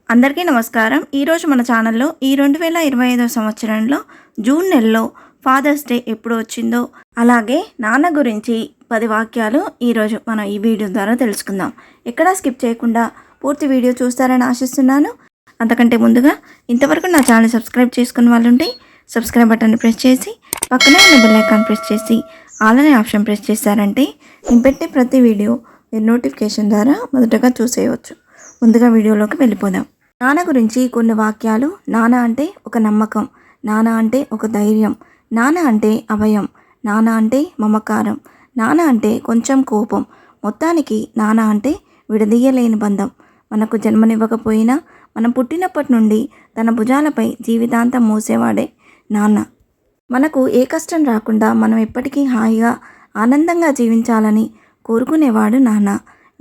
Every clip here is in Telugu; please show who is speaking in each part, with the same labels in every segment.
Speaker 1: అందరికీ నమస్కారం. ఈరోజు మన ఛానల్లో ఈ 2025 సంవత్సరంలో జూన్ నెలలో ఫాదర్స్ డే ఎప్పుడు వచ్చిందో, అలాగే నాన్న గురించి 10 వాక్యాలు ఈరోజు మనం ఈ వీడియో ద్వారా తెలుసుకుందాం. ఎక్కడా స్కిప్ చేయకుండా పూర్తి వీడియో చూస్తారని ఆశిస్తున్నాను. అంతకంటే ముందుగా ఇంతవరకు నా ఛానల్ సబ్స్క్రైబ్ చేసుకున్న వాళ్ళు ఉంటే సబ్స్క్రైబ్ బటన్ ప్రెస్ చేసి పక్కనే ఉన్న బెల్ ఐకాన్ ప్రెస్ చేసి ఆల్ అనే ఆప్షన్ ప్రెస్ చేశారంటే నేను పెట్టే ప్రతి వీడియో మీరు నోటిఫికేషన్ ద్వారా మొదటగా చూసేయవచ్చు. ముందుగా వీడియోలోకి వెళ్ళిపోదాం. నాన్న గురించి కొన్ని వాక్యాలు. నాన్న అంటే ఒక నమ్మకం, నాన్న అంటే ఒక ధైర్యం, నాన్న అంటే అభయం, నాన్న అంటే మమకారం, నాన్న అంటే కొంచెం కోపం. మొత్తానికి నాన్న అంటే విడదీయలేని బంధం. మనకు జన్మనివ్వకపోయినా మనం పుట్టినప్పటి నుండి తన భుజాలపై జీవితాంతం మోసేవాడే నాన్న. మనకు ఏ కష్టం రాకుండా మనం ఎప్పటికీ హాయిగా ఆనందంగా జీవించాలని కోరుకునేవాడు నాన్న.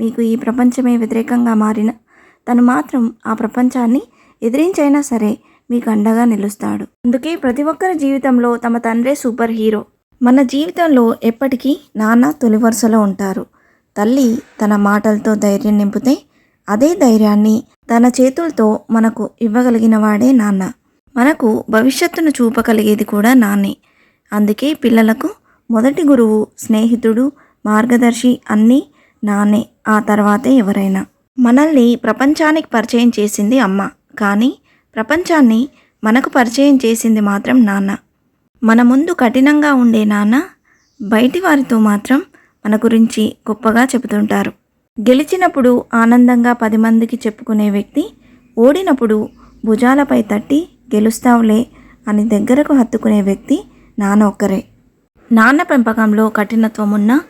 Speaker 1: మీకు ఈ ప్రపంచమే వ్యతిరేకంగా మారిన తను మాత్రం ఆ ప్రపంచాన్ని ఎదిరించైనా సరే మీకు అండగా నిలుస్తాడు. అందుకే ప్రతి ఒక్కరి జీవితంలో తమ తండ్రే సూపర్ హీరో. మన జీవితంలో ఎప్పటికీ నాన్న తొలి వరుసలో ఉంటారు. తల్లి తన మాటలతో ధైర్యం నింపితే అదే ధైర్యాన్ని తన చేతులతో మనకు ఇవ్వగలిగిన వాడే నాన్న. మనకు భవిష్యత్తును చూపగలిగేది కూడా నాన్నే. అందుకే పిల్లలకు మొదటి గురువు, స్నేహితుడు, మార్గదర్శి అన్నీ నాన్నే, ఆ తర్వాతే ఎవరైనా. మనల్ని ప్రపంచానికి పరిచయం చేసింది అమ్మ, కానీ ప్రపంచాన్ని మనకు పరిచయం చేసింది మాత్రం నాన్న. మన ముందు కఠినంగా ఉండే నాన్న బయటి వారితో మాత్రం మన గురించి గొప్పగా చెబుతుంటారు. గెలిచినప్పుడు ఆనందంగా 10 మందికి చెప్పుకునే వ్యక్తి, ఓడినప్పుడు భుజాలపై తట్టి గెలుస్తావులే అని దగ్గరకు హత్తుకునే వ్యక్తి నాన్న ఒక్కరే. నాన్న పెంపకంలో కఠినత్వం ఉన్న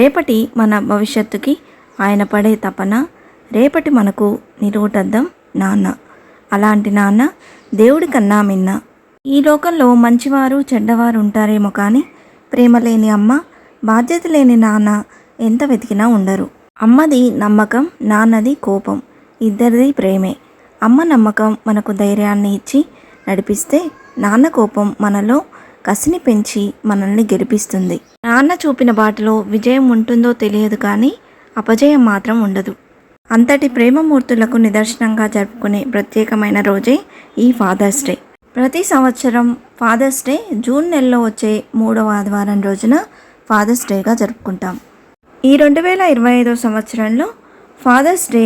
Speaker 1: రేపటి మన భవిష్యత్తుకి ఆయన పడే తపన, రేపటి మనకు నిలువుటద్దం నాన్న. అలాంటి నాన్న దేవుడి కన్నా మిన్న. ఈ లోకంలో మంచివారు చెడ్డవారు ఉంటారేమో కానీ ప్రేమ లేని అమ్మ, బాధ్యత లేని నాన్న ఎంత వెతికినా ఉండరు. అమ్మది నమ్మకం, నాన్నది కోపం, ఇద్దరిది ప్రేమే. అమ్మ నమ్మకం మనకు ధైర్యాన్ని ఇచ్చి నడిపిస్తే, నాన్న కోపం మనలో కసిని పెంచి మనల్ని గెలిపిస్తుంది. నాన్న చూపిన బాటలో విజయం ఉంటుందో తెలియదు కానీ అపజయం మాత్రం ఉండదు. అంతటి ప్రేమమూర్తులకు నిదర్శనంగా జరుపుకునే ప్రత్యేకమైన రోజే ఈ ఫాదర్స్ డే. ప్రతి సంవత్సరం ఫాదర్స్ డే జూన్ నెలలో వచ్చే 3వ ఆదివారం రోజున ఫాదర్స్ డేగా జరుపుకుంటాం. ఈ 2025 సంవత్సరంలో ఫాదర్స్ డే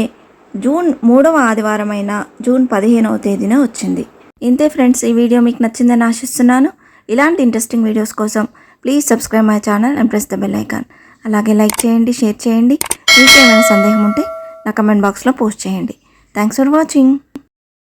Speaker 1: జూన్ 3వ ఆదివారం అయిన జూన్ 15వ తేదీన వచ్చింది. ఇంతే ఫ్రెండ్స్, ఈ వీడియో మీకు నచ్చిందని ఆశిస్తున్నాను. ఇలాంటి ఇంట్రెస్టింగ్ వీడియోస్ కోసం please subscribe my channel and press the bell icon. అలాగే లైక్ చేయండి, షేర్ చేయండి. మీకు ఏమైనా సందేహం ఉంటే నా కమెంట్ బాక్స్లో పోస్ట్ చేయండి. Thanks for watching.